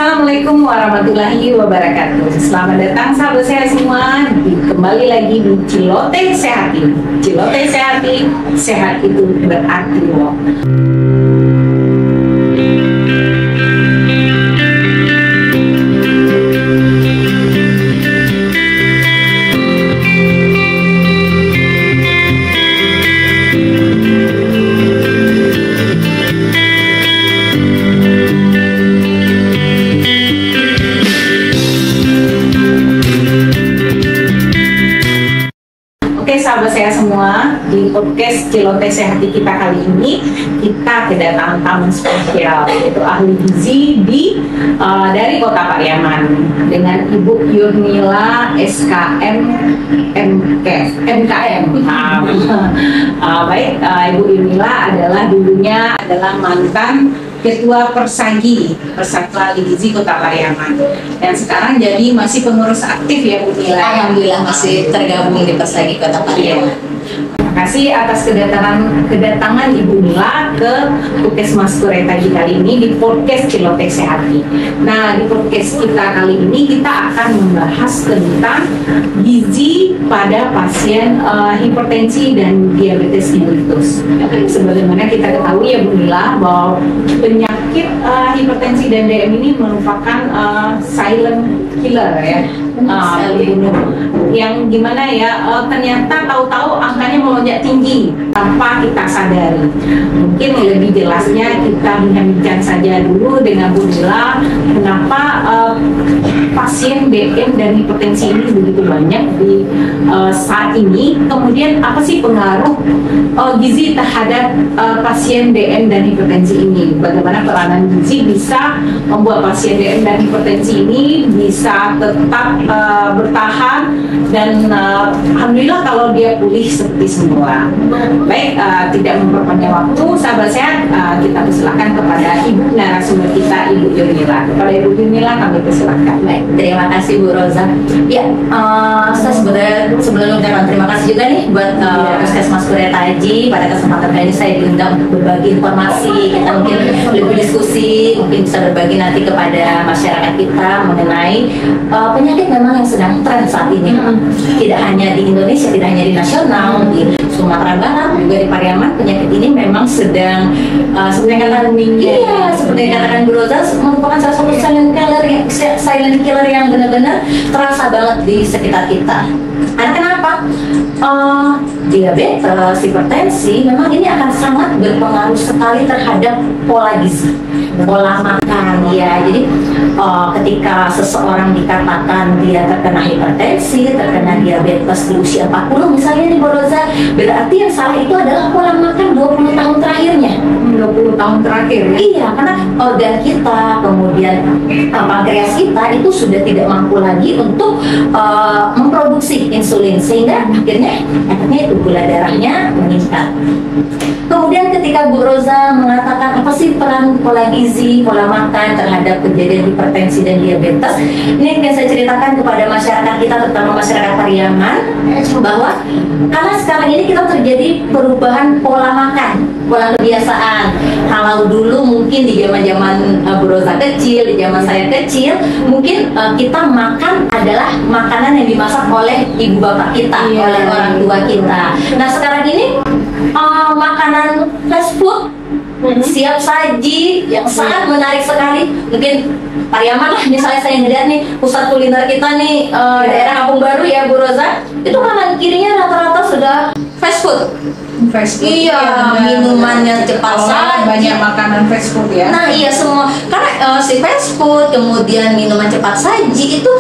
Assalamualaikum warahmatullahi wabarakatuh. Selamat datang sahabat saya semua. Kembali lagi di Cilote Sehati. Cilote Sehati, sehat itu berarti loh. Oke sahabat saya semua, di podcast Cilote Sehati kita kali ini kita kedatangan tamu spesial, yaitu ahli gizi dari Kota Pariaman dengan Ibu Yurnila SKM MKM. Baik, Ibu Yurnila dulunya adalah mantan Ketua Persagi Persatuan Gizi Kota Pariaman, dan sekarang jadi masih pengurus aktif ya Bu Nila. Alhamdulillah masih tergabung di Persagi Kota Pariaman. Terima kasih atas kedatangan Ibu Nila ke Puskesmas Turetaji kali ini di podcast Cilote Sehati. Nah, di podcast kita kali ini kita akan membahas tentang gizi pada pasien hipertensi dan diabetes mellitus. Sebagaimana kita ketahui ya Bu Nila, bahwa penyakit hipertensi dan DM ini merupakan silent killer ya. Yang gimana ya, ternyata tahu-tahu angkanya melonjak tinggi tanpa kita sadari. Mungkin lebih jelasnya kita bincang saja dulu dengan Bu Nila, kenapa pasien DM dan hipertensi ini begitu banyak di saat ini. Kemudian apa sih pengaruh gizi terhadap pasien DM dan hipertensi ini? Bagaimana peranan gizi bisa membuat pasien DM dan hipertensi ini bisa tetap bertahan dan alhamdulillah kalau dia pulih seperti semula. Baik, tidak memperpanjang waktu, sahabat sehat, kita persilakan kepada Ibu narasumber kita, Ibu Yurnila. Kepada Ibu Yurnila kami persilakan. Baik, terima kasih Bu Roza. Ya, saya sebelum terima kasih juga nih buat Puskesmas Turetaji. Pada kesempatan kali ini saya diundang untuk berbagi informasi. Kita mungkin lebih diskusi, mungkin bisa berbagi nanti kepada masyarakat kita mengenai penyakit memang yang sedang tren saat ini. Tidak hanya di Indonesia, tidak hanya di nasional, di Sumatera Barat, juga di Pariaman, penyakit ini memang sedang seperti yang katakan seperti yang katakan Bu Roza, merupakan salah satu silent killer yang benar-benar terasa banget di sekitar kita. Karena kenapa? Diabetes, hipertensi, memang ini akan sangat berpengaruh sekali terhadap pola gizi, pola makan ya. Jadi ketika seseorang dikatakan dia terkena hipertensi, terkena diabetes di usia 40 misalnya nih Bu Roza, berarti yang salah itu adalah pola makan 20 tahun terakhirnya. 20 tahun terakhir ya? Iya, karena organ kita, kemudian pankreas kita itu sudah tidak mampu lagi untuk memproduksi insulin, sehingga akhirnya efeknya itu gula darahnya meningkat. Kemudian ketika Bu Roza mengatakan apa sih peran pola gizi, pola makan terhadap kejadian hipertensi dan diabetes, ini yang saya ceritakan kepada masyarakat kita, terutama masyarakat Pariaman, bahwa karena sekarang ini kita terjadi perubahan pola makan, pola kebiasaan. Kalau dulu mungkin di zaman-zaman Bu Roza kecil, di zaman saya kecil, mungkin kita makan adalah makanan yang dimasak oleh ibu bapak kita, oleh orang tua kita. Nah sekarang ini makanan fast food, siap saji yang sangat menarik sekali. Mungkin Pariaman lah misalnya saya ngeliat nih pusat kuliner kita nih, daerah Kampung Baru ya Bu Roza, itu kanan kirinya rata-rata sudah fast food. Iya, minuman yang cepat saji, banyak makanan fast food ya. Nah iya semua, karena si fast food kemudian minuman cepat saji itu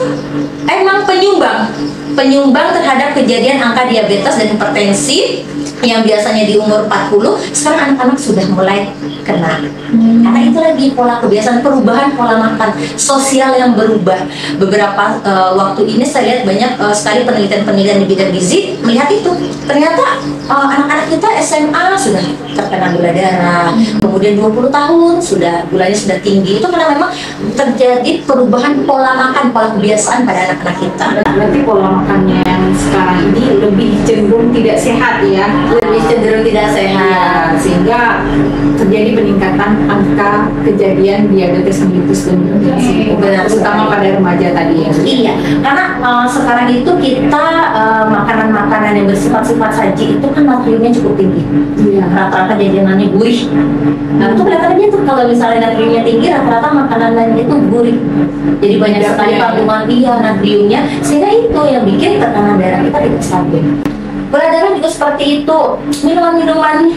emang penyumbang terhadap kejadian angka diabetes dan hipertensi yang biasanya di umur 40, sekarang anak-anak sudah mulai kena. Karena itu lagi pola kebiasaan, perubahan pola makan, sosial yang berubah. Beberapa waktu ini saya lihat banyak sekali penelitian-penelitian di bidang gizi melihat itu. Ternyata anak-anak kita SMA sudah terkena gula darah, kemudian 20 tahun sudah gulanya sudah tinggi. Itu karena memang terjadi perubahan pola makan, pola kebiasaan pada anak-anak kita. Berarti pola makannya yang sekarang ini lebih cenderung tidak sehat ya. Lebih cenderung tidak sehat. Sehingga terjadi peningkatan angka kejadian diabetes mellitus dan hipertensi, terutama pada remaja tadi ya. Iya, karena sekarang itu kita makanan-makanan yang bersifat-sifat saji itu kan natriumnya cukup tinggi. Iya. Rata-rata jajanannya gurih. Nah itu kelihatannya tuh kalau misalnya natriumnya tinggi, rata-rata makanan lainnya itu gurih. Jadi banyak sekali kandungan natriumnya, sehingga itu yang bikin tekanan darah kita tidak stabil. Gula darah juga seperti itu. Minuman-minuman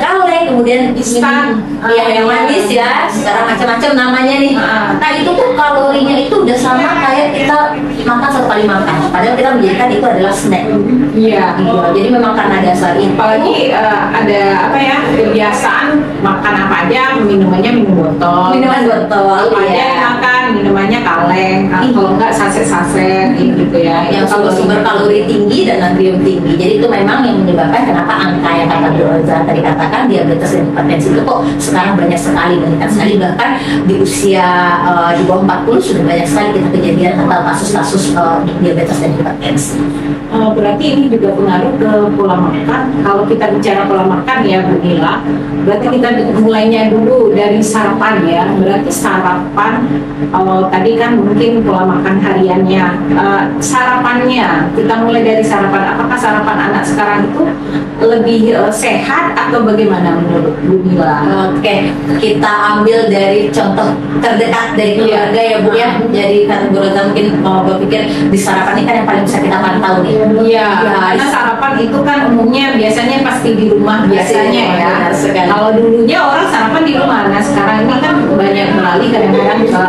kaleng, kemudian Instan, yang manis ya, sekarang macam-macam namanya nih. Nah itu tuh kalorinya itu udah sama kayak kita makan satu kali makan. Padahal kita menjadikan itu adalah snack. Iya. Gitu. Jadi memang karena dasar itu. Apalagi ada apa ya, kebiasaan makan apa aja, minumannya minum botol. Minuman botol, Apa aja iya. makan minumannya kaleng. Kalau enggak saset-saset gitu ya. Yang sumber kalori tinggi dan natrium tinggi. Jadi itu memang yang menyebabkan kenapa angka yang kata Bu Roza tadi katakan diabetes dan hipertensi itu kok sekarang banyak sekali, meningkat sekali, bahkan di usia di bawah 40 sudah banyak sekali kita kejadian atau kasus-kasus diabetes dan hipertensi. Berarti ini juga pengaruh ke pola makan. Kalau kita bicara pola makan ya Bu Nila, berarti kita mulainya dulu dari sarapan ya. Berarti sarapan tadi kan mungkin pola makan hariannya, sarapannya kita mulai dari sarapan. Apakah sarapan anak sekarang itu lebih sehat atau bagaimana menurut Bu Nila? Oke, kita ambil dari contoh terdekat dari keluarga ya Bu ya. Jadi kan Bu Roza mungkin berpikir di sarapan ini kan yang paling bisa kita pantau nih. Iya, karena sarapan itu kan umumnya biasanya pasti di rumah biasanya ya. Kalau dulunya orang sarapan di rumah, nah sekarang ini kan banyak beralih kadang-kadang ke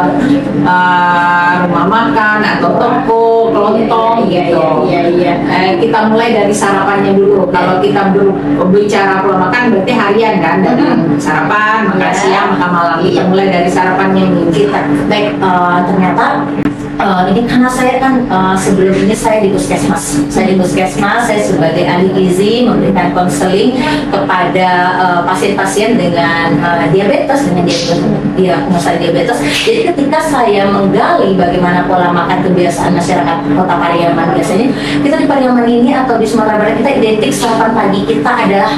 rumah makan atau toko, kelontong gitu. Iya. Kita mulai dari sarapannya dulu. Kalau kita berbicara pola makan berarti harian kan, dari sarapan, makan siang, makan malam. Kita mulai dari sarapannya nih. Kita baik ternyata ini karena saya kan sebelum ini saya di puskesmas. Saya sebagai ahli gizi memberikan konseling kepada pasien-pasien dengan diabetes, dengan diagnosa diabetes. Jadi ketika saya menggali bagaimana pola makan kebiasaan masyarakat Kota Pariaman, biasanya kita di Pariaman ini atau di Sumatera Barat kita identik sarapan pagi kita adalah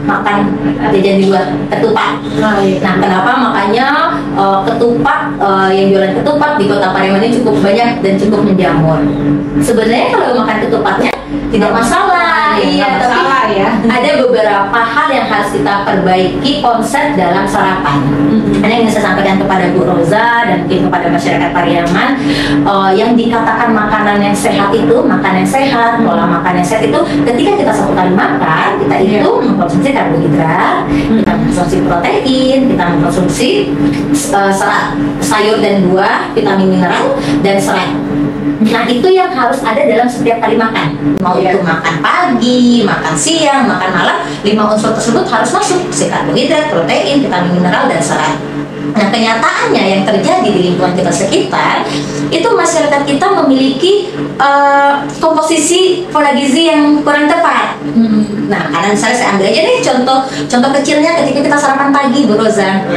makan jajan di luar, ketupat. Nah, kenapa? Makanya ketupat yang jualan ketupat di Kota Pariaman ini cukup banyak dan cukup menjamur. Sebenarnya kalau makan ketupatnya tidak masalah, iya, tapi ya. ada beberapa hal yang harus kita perbaiki konsep dalam sarapan. Ini yang ingin saya sampaikan kepada Bu Roza dan mungkin kepada masyarakat Pariaman, yang dikatakan makanan yang sehat itu, makanan yang sehat, pola makan yang sehat itu, ketika kita satu kali makan, kita itu mengkonsumsi karbohidrat, kita mengkonsumsi protein, kita mengkonsumsi serat, sayur dan buah, vitamin mineral dan serat. Nah itu yang harus ada dalam setiap kali makan. Mau itu makan pagi, makan siang, makan malam, 5 unsur tersebut harus masuk, si karbohidrat, protein, vitamin mineral dan serat. Nah kenyataannya yang terjadi di lingkungan kita sekitar itu masyarakat kita memiliki komposisi pola gizi yang kurang tepat. Nah karena misalnya saya ambil aja nih contoh kecilnya ketika kita sarapan pagi Bu Roza,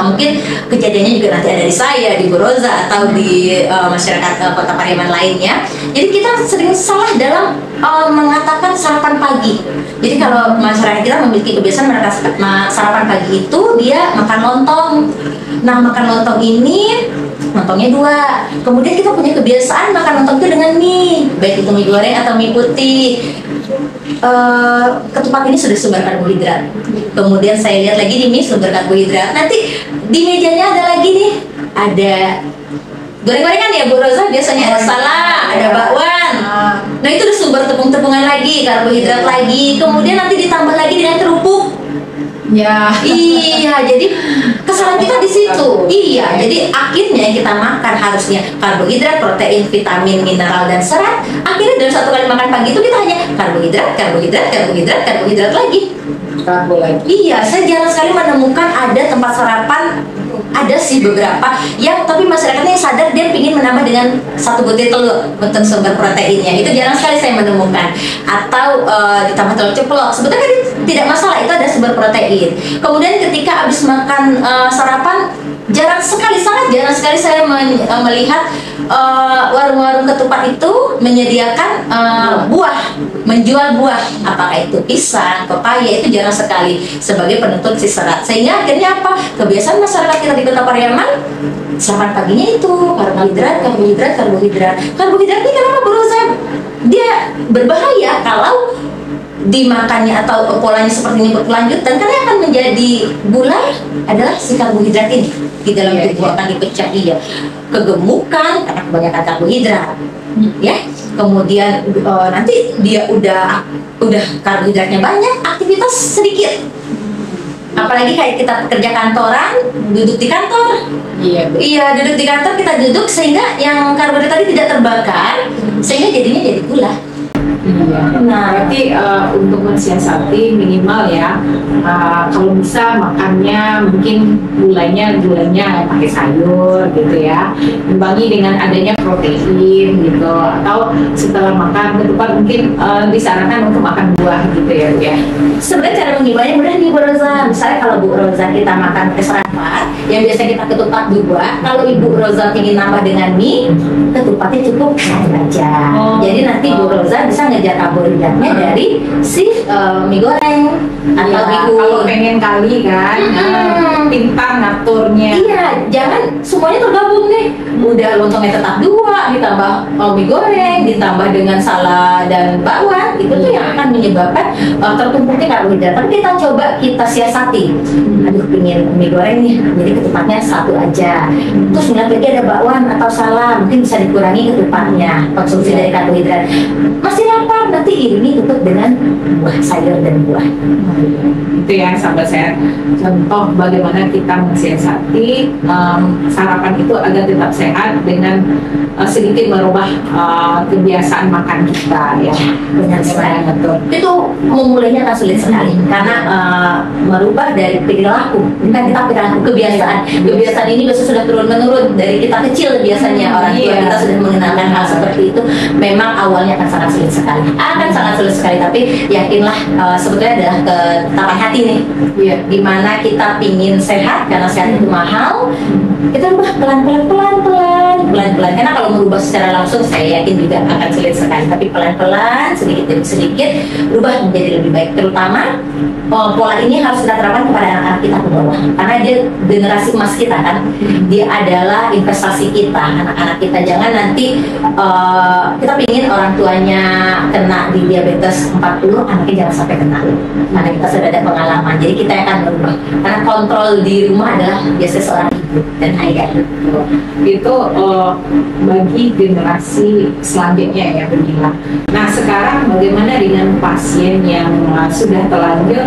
mungkin kejadiannya juga nanti ada di saya, di Bu Roza atau di masyarakat Kota Pariaman lainnya. Jadi kita sering salah dalam mengatakan sarapan pagi. Jadi kalau masyarakat kita memiliki kebiasaan mereka sarapan pagi itu dia makan lontong. Nah makan lontong ini lontongnya 2. Kemudian kita punya kebiasaan makan lontong itu dengan mie, baik itu mie goreng atau mie putih. Ketupat ini sudah sumber karbohidrat. Kemudian saya lihat lagi di mie sumber karbohidrat. Nanti di mejanya ada lagi nih, ada goreng-gorengan ya Bu Roza, biasanya ada salad, ada bakwan. Nah itu udah sumber tepung-tepungan lagi, karbohidrat lagi. Kemudian nanti ditambah lagi dengan kerupuk. Ya. Iya, jadi kesalahan kita di situ. Iya, jadi akhirnya yang kita makan harusnya karbohidrat, protein, vitamin, mineral dan serat. Akhirnya dalam satu kali makan pagi itu kita hanya karbohidrat lagi. Iya, saya jarang sekali menemukan ada tempat sarapan. Ada sih beberapa yang tapi masyarakatnya yang sadar dia ingin menambah dengan 1 butir telur untuk sumber proteinnya. Itu jarang sekali saya menemukan. Atau ditambah telur ceplok. Sebetulnya kan tidak masalah, itu ada sumber protein. Kemudian ketika habis makan sarapan jarang sekali, sangat jarang sekali saya melihat warung-warung ketupat itu menyediakan buah, menjual buah, apakah itu pisang, pepaya, itu jarang sekali sebagai penutur si serat. Sehingga akhirnya apa? Kebiasaan masyarakat kita di Kota Pariaman sarapan paginya itu karbohidrat. Karbohidrat ini kenapa berusaha dia berbahaya kalau dimakannya atau polanya seperti ini berkelanjutan, karena akan menjadi gula adalah si karbohidrat ini di dalam tubuh akan dipecah kegemukan karena kebanyakan karbohidrat, ya. Kemudian nanti dia udah karbohidratnya banyak, aktivitas sedikit. Apalagi kayak kita pekerja kantoran, duduk di kantor. Iya, duduk di kantor, kita duduk sehingga yang karbohidrat tadi tidak terbakar, sehingga jadinya jadi gula. Nah, berarti untuk mensiasati minimal ya, kalau bisa makannya mungkin gulanya pakai sayur gitu ya, imbangi dengan adanya protein gitu, atau setelah makan ketupat mungkin disarankan untuk makan buah gitu ya Bu ya. Sebenarnya cara mengimbangnya mudah nih Bu Roza. Misalnya kalau Bu Roza kita makan pakai serat, yang biasa kita ketupat 2, kalau Ibu Roza ingin nambah dengan mie, ketupatnya cukup satu aja. Jadi nanti Bu Roza bisa ngejar karbohidratnya dari si mie goreng atau mie kalau pengen kali kan, pintar ngaturnya. Iya, jangan semuanya tergabung nih. Udah lontongnya tetap 2, ditambah mie goreng, ditambah dengan salad dan bakwan, itu tuh yang akan menyebabkan tertumpuknya karbohidrat. Tapi kita siasati. Aduh, pingin mie goreng nih, jadi ketupatnya 1 aja. Terus melihat lagi ada bakwan atau salad, mungkin bisa dikurangi ketupatnya, konsumsi dari karbohidrat. Masih lapar, nanti ini tutup dengan buah, sayur dan buah. Itu ya sahabat sehat, contoh bagaimana kita mensiasati sarapan itu agar tetap sehat dengan sedikit merubah kebiasaan makan kita ya. Benar sekali. Itu memulainya akan sulit sekali karena merubah dari perilaku, bukan kita perilaku, kebiasaan ini biasanya sudah turun menurun dari kita kecil, biasanya orang tua kita sudah mengenalkan hal seperti itu. Memang awalnya akan sangat sulit sekali, tapi yakinlah sebetulnya adalah ketapan hati nih, dimana kita pingin sehat karena sehat itu mahal, kita rubah pelan-pelan, karena kalau merubah secara langsung saya yakin juga akan sulit sekali, tapi pelan-pelan, sedikit demi sedikit rubah menjadi lebih baik. Terutama pola ini harus kita terapkan kepada anak-anak kita ke bawah, karena dia generasi emas kita kan, dia adalah investasi kita, anak-anak kita. Jangan nanti kita pingin orang tuanya kena di diabetes 40, anaknya jangan sampai kena, karena kita sudah ada pengalaman. Jadi kita akan berubah, karena kontrol di rumah adalah biasanya seorang ibu dan ayah. Itu bagi generasi selanjutnya ya Bu Nila. Nah, sekarang bagaimana dengan pasien yang sudah terlanjur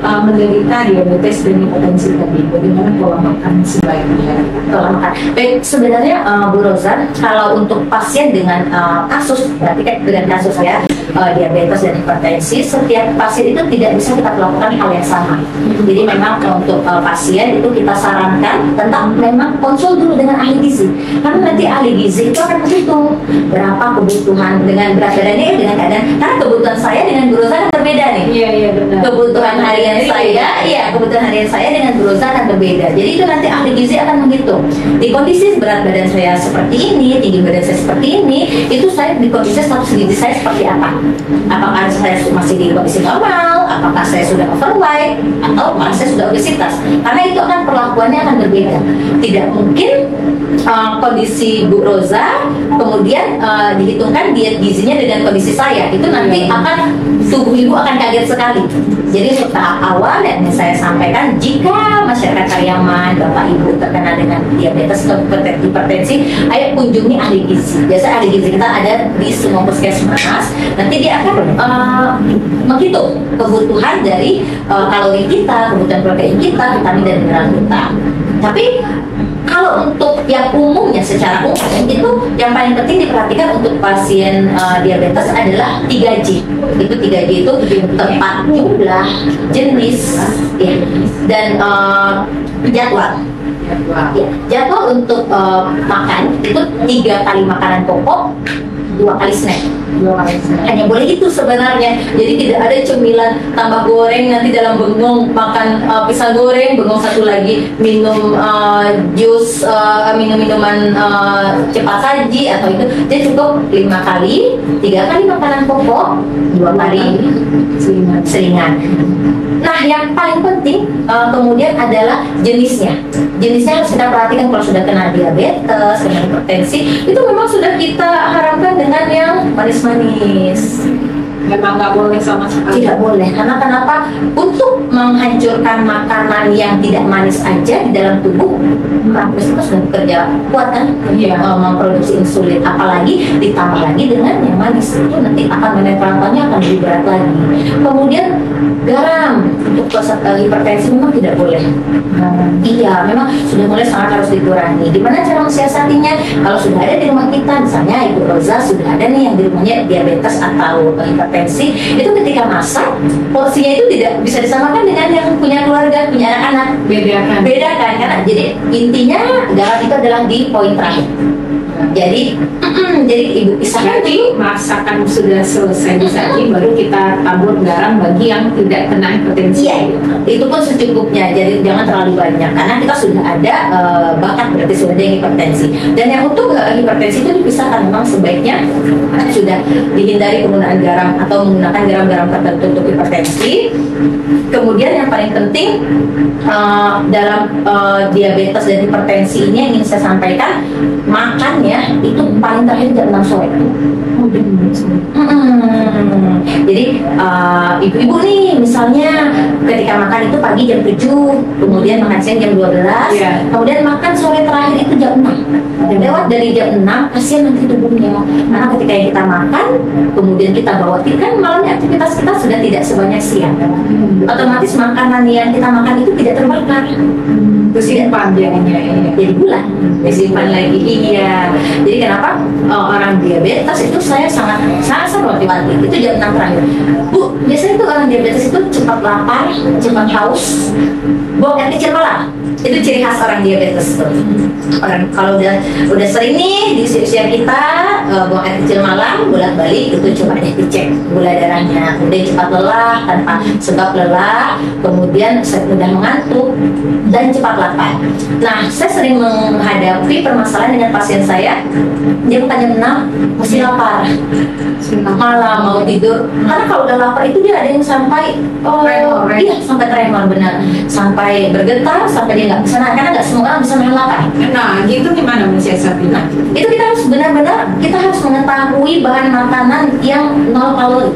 menderita diabetes dan hipertensi tadi? Bagaimana pola makan sebaiknya? Pola makan. Baik, sebenarnya Bu Roza, kalau untuk pasien dengan kasus, berarti kan dengan kasus ya diabetes dan hipertensi, setiap pasien itu tidak bisa kita lakukan hal yang sama. Jadi memang untuk pasien itu kita sarankan tentang memang konsul dulu dengan ahli gizi, karena nanti ahli gizi itu akan menghitung berapa kebutuhan dengan berat badannya dengan keadaan, karena kebutuhan saya dengan Bu Roza kan berbeda nih. Iya benar. Kebutuhan harian saya dengan Bu Roza akan berbeda. Jadi itu nanti ahli gizi akan menghitung di kondisi berat badan saya seperti ini, tinggi badan saya seperti ini, itu saya di kondisi status gizi saya seperti apa? Apakah saya masih di kondisi normal? Apakah saya sudah overweight? Atau malah saya sudah obesitas? Karena itu akan perlakuannya akan berbeda. Tidak mungkin kondisi Bu Roza kemudian dihitungkan diet gizinya dengan kondisi saya, itu nanti akan tubuh ibu akan kaget sekali. Jadi untuk tahap awal yang saya sampaikan, jika masyarakat Pariaman, Bapak Ibu terkena dengan diabetes atau hipertensi, ayo kunjungi ahli gizi. Biasa ahli gizi kita ada di semua puskesmas. Nanti dia akan menghitung kebutuhan dari kalori kita, kebutuhan protein kita, vitamin dan mineral kita. Tapi kalau untuk yang umumnya, secara umum itu yang paling penting diperhatikan untuk pasien diabetes adalah 3J. Itu 3J itu tempat, jumlah, jenis, ya, dan jadwal. Ya, jadwal untuk makan itu 3 kali makanan pokok, 2 kali snack. Hanya boleh itu sebenarnya. Jadi tidak ada cemilan tambah goreng, nanti dalam bengong makan pisang goreng, bengong satu lagi minum jus, minum-minuman cepat saji atau itu. Jadi cukup 5 kali, 3 kali makanan pokok, 2 kali selingan. Nah, yang paling penting kemudian adalah jenisnya. Jenisnya harus kita perhatikan. Kalau sudah kena diabetes, kena hipertensi, itu memang sudah kita harapkan dengan yang manis-manis. Memang nggak boleh sama sekali. Tidak boleh, karena kenapa? Untuk menghancurkan makanan yang tidak manis aja di dalam tubuh, pankreas itu sudah bekerja kuat kan, memproduksi insulin. Apalagi ditambah lagi dengan yang manis, itu nanti akan menetralkannya akan lebih berat lagi. Kemudian garam untuk hipertensi memang tidak boleh. Iya, memang sudah mulai sangat harus dikurangi. Gimana cara mensiasatinya? Kalau sudah ada di rumah kita, misalnya Ibu Roza sudah ada nih yang di rumahnya diabetes atau hipertensi, itu ketika masak porsinya itu tidak bisa disamakan dengan yang punya keluarga, punya anak-anak. Bedakan karena jadi intinya garam itu adalah di poin terakhir. Jadi ibu pisahkan Nanti masakan sudah selesai disaji, baru kita tabur garam bagi yang tidak kena hipertensi. Iya, itu pun secukupnya. Jadi jangan terlalu banyak karena kita sudah ada bakat, berarti sudah ada yang hipertensi. Dan yang untuk hipertensi itu dipisahkan, memang sebaiknya sudah dihindari penggunaan garam atau menggunakan garam-garam tertentu untuk hipertensi. Kemudian yang paling penting dalam diabetes dan hipertensi ini yang ingin saya sampaikan, makannya itu paling terakhir jam 6 sore. Jadi ibu-ibu nih misalnya ketika makan itu pagi jam 7, kemudian makan siang jam 12, kemudian makan sore terakhir itu jam 6. Lewat dari jam 6 kasihan nanti tubuhnya, karena ketika yang kita makan kemudian kita bawa kan malamnya aktivitas kita sudah tidak sebanyak siang, otomatis makanan yang kita makan itu tidak terbakar, Simpan jadinya, jadi gula disimpan lagi. Iya, jadi kenapa orang diabetes itu saya sangat wanti-wanti itu jam 6 terakhir. Bu, biasanya itu orang diabetes itu cepat lapar, cepat haus, buang air kecil malah. Itu ciri khas orang diabetes tuh. Orang kalau udah sering nih di usia kita buang air kecil malam bolak-balik, itu coba deh dicek gula darahnya. Kemudian cepat lelah tanpa sebab lelah, kemudian mudah mengantuk dan cepat lapar. Nah, saya sering menghadapi permasalahan dengan pasien saya, dia bukan jam 6 masih lapar, malah mau tidur. Karena kalau udah lapar itu dia ada yang sampai iya sampai tremor, benar, sampai bergetar, sampai dia nggak bisa nahan, karena nggak semua orang bisa nahan lapar. Nah, gitu gimana mensiasatinya? Itu kita harus benar-benar mengetahui bahan makanan yang 0 kalori.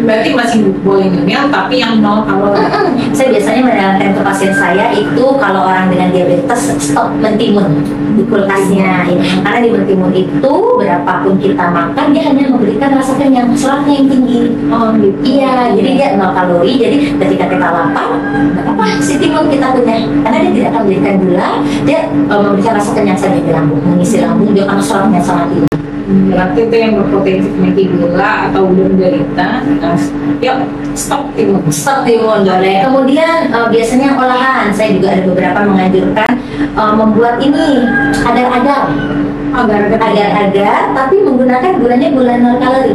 Berarti masih boleh ngemil tapi yang 0 kalori. Saya biasanya menyarankan ke pasien saya itu kalau orang dengan diabetes stop mentimun di kulkasnya, karena di mentimun itu berapapun kita makan dia hanya memberikan rasa kenyang, seratnya yang tinggi. Oh gitu. Iya, jadi dia 0 kalori. Jadi ketika kita lapar, nggak apa si timun kita punya, karena dia tidak akan memberikan gula, dia memberikan rasa kenyang saja di lambung, mengisi lambung dia karena seratnya sangat tinggi. Berarti itu yang berpotensi memiliki gula atau udah menderita. Yuk, stop timun. Stop timun boleh. Kemudian biasanya olahan, saya juga ada beberapa menganjurkan membuat ini agar-agar, tapi menggunakan gulanya gula 0 kalori.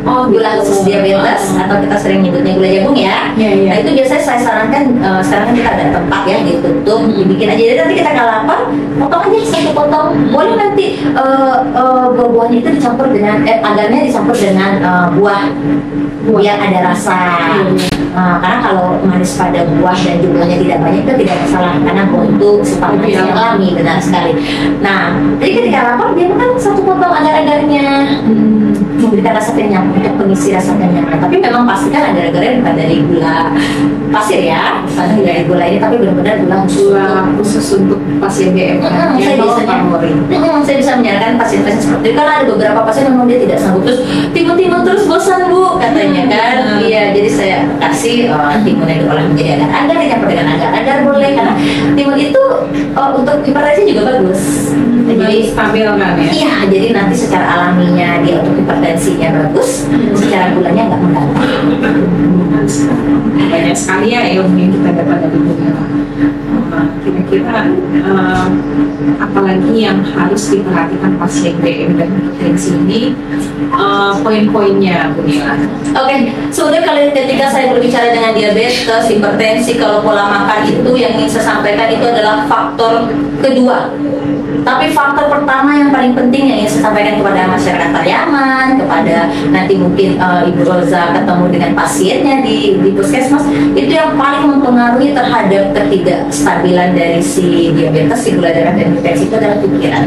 Oh, gula khusus diabetes atau kita sering nyebutnya gula jagung ya. Nah, itu biasanya saya sarankan sekarang kan kita ada tempat ya, ditutup, dibikin aja. Jadi nanti kita kalau lapar, potong aja 1 potong. Boleh nanti buah-buahnya itu dicampur dengan agarnya dicampur dengan buah biar ada rasa. Karena kalau manis pada buah dan jumlahnya tidak banyak itu tidak masalah, karena untuk sifat manisnya alami, benar sekali. Nah, jadi ketika lapar dia makan 1 potong agar-agarnya, memberikan rasa kenyang untuk pengisi rasa kenyang. Tapi memang pastikan agar-agarnya bukan dari gula pasir ya, bukan dari gula ini, tapi benar-benar gula khusus untuk pasien BMI. Saya bisa menyarankan pasien-pasien seperti itu, karena ada beberapa pasien memang dia tidak sanggup, terus timun-timun terus bosan bu katanya kan. Iya, jadi saya kasih timun yang diolah menjadi agar-agar, dicampur dengan agar-agar boleh, karena timun itu untuk hipertensi juga bagus. Jadi stabil kan ya? Iya, jadi nanti secara alami anatominya dia untuk hipertensinya bagus, secara gulanya nggak mengganggu. Banyak sekali ya ilmu yang kita dapat dari dunia. Kira-kira apalagi yang harus diperhatikan pasien DM dan hipertensi ini, poin-poinnya Bu Nila? Oke, sebenarnya kalau ketika saya berbicara dengan diabetes, hipertensi, kalau pola makan itu yang ingin saya sampaikan itu adalah faktor kedua. Tapi faktor pertama yang paling penting yang ingin saya sampaikan kepada masyarakat Pariaman, kepada nanti mungkin Ibu Roza ketemu dengan pasiennya di puskesmas, itu yang paling mempengaruhi terhadap ketidakstabilan dari si diabetes, si gula darah dan hipertensi itu adalah pikiran.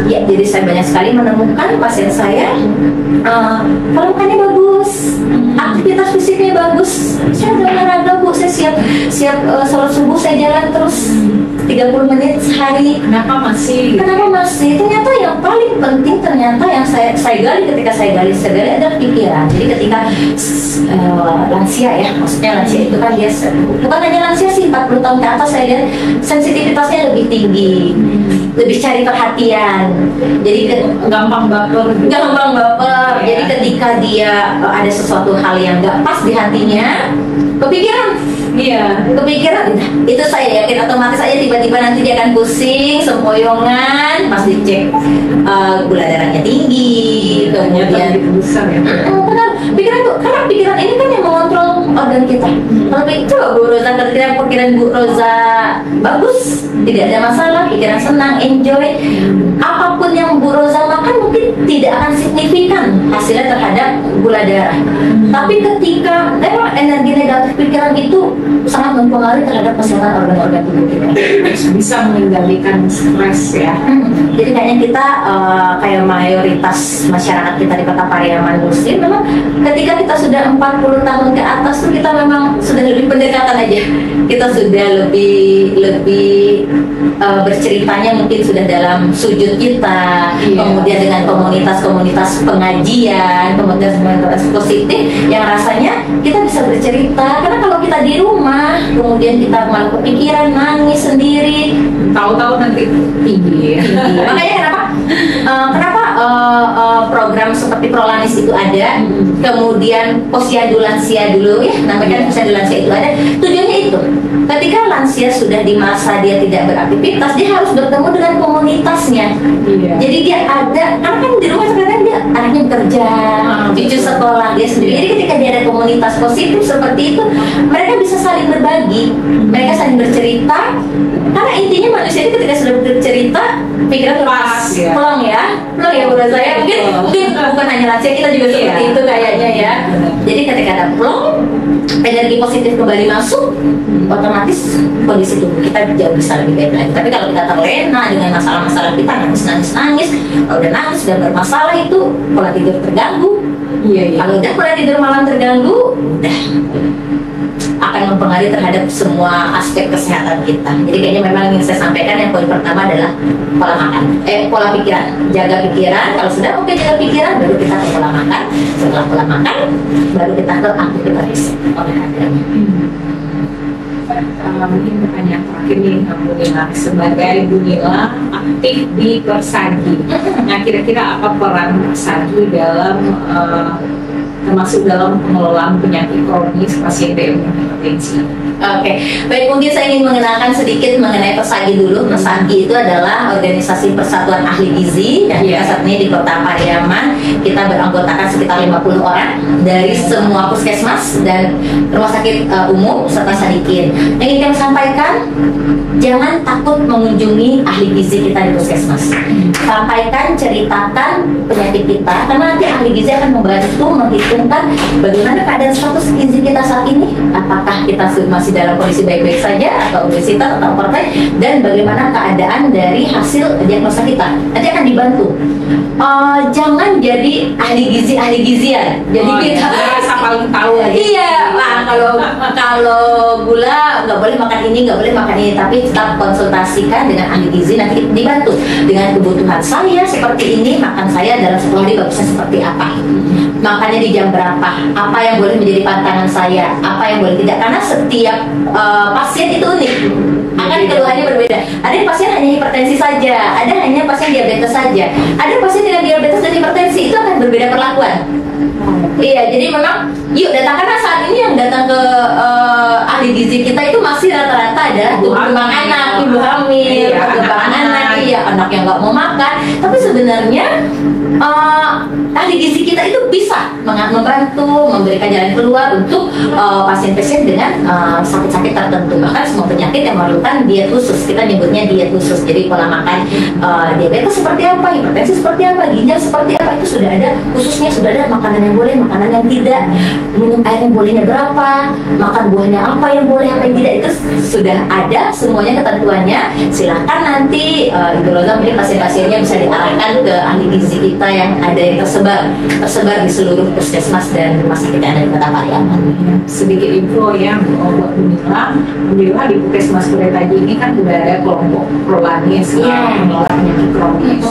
Ya, jadi saya banyak sekali menemukan pasien saya pola makannya bagus, aktivitas fisiknya bagus, saya udah olahraga Bu, saya siap sholat subuh saya jalan terus 30 menit sehari. Kenapa masih? Ternyata yang paling penting ternyata yang saya gali ketika saya gali adalah pikiran. Jadi ketika lansia ya, maksudnya lansia itu kan dia bukan hanya lansia sih, 40 tahun ke atas saya lihat sensitivitasnya lebih tinggi, lebih cari perhatian. Jadi gampang baper. Jadi ketika dia ada sesuatu hal yang nggak pas di hatinya, kepikiran. Itu saya yakin otomatis aja tiba-tiba nanti dia akan pusing, sempoyongan, pas dicek gula darahnya tinggi, kemudian besar ya. Pikiran tuh, karena pikiran ini kan yang mengontrol organ kita. Kalau coba Bu Roza, ketika pikiran Bu Roza bagus, tidak ada masalah, pikiran senang, enjoy, apapun yang Bu Roza makan mungkin tidak akan signifikan hasilnya terhadap gula darah. Tapi ketika memang energi negatif pikiran itu sangat mempengaruhi terhadap kesehatan organ-organ tubuh kita. Bisa mengendalikan stres ya. Jadi kayaknya kita kayak mayoritas masyarakat kita di Kota Pariaman Muslim, memang ketika kita sudah 40 tahun ke atas tuh kita memang sudah lebih pendekatan aja. Kita sudah lebih berceritanya mungkin sudah dalam sujud kita, kemudian dengan komunitas-komunitas pengajian, komunitas positif yang rasanya kita bisa bercerita. Karena kalau kita di rumah, kemudian kita malah kepikiran, nangis sendiri, tahu-tahu nanti tinggi. Makanya kenapa program seperti Prolanis itu ada, kemudian posyandu lansia dulu ya, namanya posyandu lansia itu ada. Tujuannya itu, ketika lansia sudah di masa dia tidak beraktivitas, dia harus bertemu dengan komunitasnya. Jadi dia ada, karena kan di rumah sekarang dia anaknya bekerja, cucu sekolah, dia sendiri. Jadi ketika dia ada komunitas positif seperti itu, mereka bisa saling berbagi, mereka saling bercerita. Karena intinya manusia itu ketika sudah bercerita, pikiran lepas, plong ya Bu Roza ya. Mungkin bukan hanya lansia, kita juga seperti itu kayaknya ya. Jadi ketika ada plong, energi positif kembali masuk, otomatis kondisi tubuh kita jauh bisa lebih baik lagi. Tapi kalau kita terlena dengan masalah-masalah kita, nangis, kalau udah nangis, sudah bermasalah, itu pola tidur terganggu. Kalau udah pola tidur malam terganggu, udah akan mempengaruhi terhadap semua aspek kesehatan kita. Jadi kayaknya memang yang saya sampaikan yang poin pertama adalah pola makan, pola pikiran, jaga pikiran. Kalau sudah oke jaga pikiran, baru kita ke pola makan. Setelah pola makan, baru kita ke aktivitas olahraganya. Mungkin pertanyaan terakhir nih Bu Nila, sebagai Bu Nila aktif di Persagi, nah kira-kira apa peran Persagi dalam termasuk dalam pengelolaan penyakit kronis pasien DM hipertensi? Oke, baik, mungkin saya ingin mengenalkan sedikit mengenai Persagi dulu. Persagi itu adalah organisasi Persatuan Ahli Gizi dan kita saat ini di Kota Pariaman. Kita beranggotakan sekitar 50 orang dari semua puskesmas dan rumah sakit umum serta Sadikin. Yang ingin kami sampaikan, jangan takut mengunjungi ahli gizi kita di puskesmas. Sampaikan, ceritakan penyakit kita, karena nanti ahli gizi akan membantu menghitungkan bagaimana keadaan status gizi kita saat ini, apakah kita masih dalam kondisi baik-baik saja atau obesitas atau overweight, dan bagaimana keadaan dari hasil diagnosa kita. Nanti akan dibantu. Jangan jadi ahli gizian. Jadi kita rasa paling tahu aja. Iya, nah, kalau gula nggak boleh makan ini, nggak boleh makan ini, tapi tetap konsultasikan dengan ahli gizi, nanti dibantu dengan kebutuhan saya seperti ini, makan saya dalam 10 hari bagusnya seperti apa, makannya di jam berapa, apa yang boleh menjadi pantangan saya, apa yang boleh tidak, karena setiap pasien itu unik. akan keluhannya berbeda. Ada yang pasien hanya hipertensi saja, ada hanya pasien diabetes saja, ada pasien dengan diabetes dan hipertensi, itu akan berbeda perlakuan. Iya, jadi memang yuk datang, karena saat ini yang datang ke ahli gizi kita itu masih rata-rata adalah tumbuh kembang anak, ibu hamil, perkembangan anak, iya, anak yang nggak mau makan. Tapi sebenarnya ahli gizi kita itu bisa membantu, memberikan jalan keluar untuk pasien-pasien dengan sakit-sakit tertentu. Bahkan semua penyakit yang memerlukan diet khusus, kita nyebutnya diet khusus. Jadi pola makan diabetes seperti apa, hipertensi seperti apa, ginjal seperti apa, itu sudah ada khususnya, sudah ada makanan yang boleh, makanan yang tidak, minum air yang bolehnya berapa, makan buahnya apa yang boleh, apa yang tidak, itu sudah ada semuanya ketentuannya. Silahkan nanti Ibu Roza mungkin pasien-pasiennya bisa diarahkan ke ahli gizi kita yang ada yang tersebar di seluruh puskesmas dan rumah sakit yang ada di Kota Pariaman. Sedikit info ya buat Bu Nila. Alhamdulillah di Puskesmas Kuretaji ini kan sudah ada kelompok prolanis menolak penyakit kronis.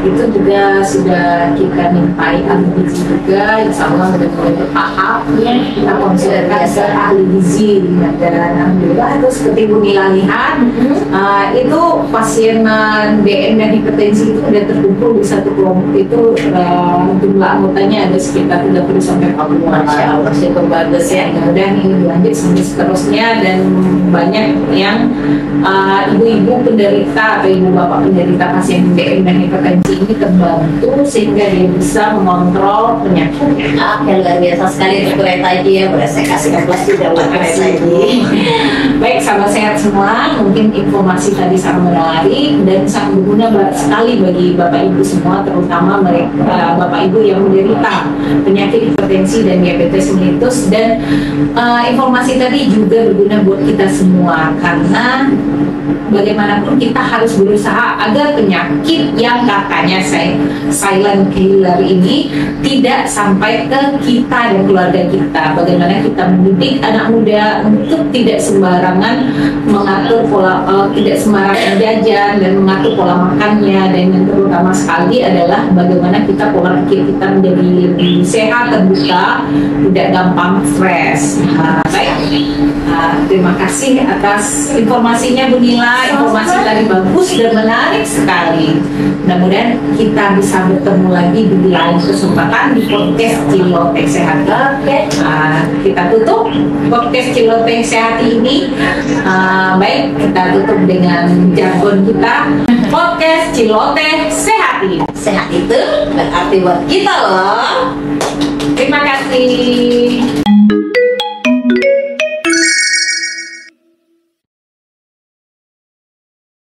Itu juga sudah kita mintai ahli gizi juga, insya Allah sudah mulai bertahap. Kita konsultasi ke ahli gizi dan alhamdulillah itu seperti Bu Nila lihat itu pasien DM dan hipertensi itu sudah terkumpul di satu kelompok itu. Jumlah anggotanya ada sekitar 30 sampai 40 orang. Masya Allah, cukup bagus ya. Mudah-mudahan ini dilanjut sampai seterusnya, dan banyak yang ibu-ibu penderita atau ibu bapak penderita pasien DM dan hipertensi ini terbantu sehingga dia bisa mengontrol penyakitnya. Oke, luar biasa sekali untuk Kuretaji ya. Boleh saya kasih kelas juga buat Kuretaji. Baik, sahabat sehat semua, mungkin informasi tadi sangat menarik dan sangat berguna sekali bagi bapak ibu semua, terutama mereka bapak ibu yang menderita penyakit hipertensi dan diabetes mellitus. Dan informasi tadi juga berguna buat kita semua, karena bagaimanapun kita harus berusaha agar penyakit yang katanya silent killer ini tidak sampai ke kita dan keluarga kita. Bagaimana kita mendidik anak muda untuk tidak sembarangan mengatur pola, tidak sembarangan jajan dan mengatur pola makannya, dan yang terutama sekali adalah bagaimana kita pola pikir kita menjadi lebih sehat, terbuka, tidak gampang stres. Baik, terima kasih atas informasinya Bu Nila. Informasi tadi bagus dan menarik sekali. Mudah-mudahan kita bisa bertemu lagi di lain kesempatan di podcast Ciloteh Sehat. Kita tutup podcast Ciloteh Sehat ini. Baik, kita tutup dengan jargon kita, podcast Ciloteh Sehat. Sehat itu berarti buat kita loh. Terima kasih.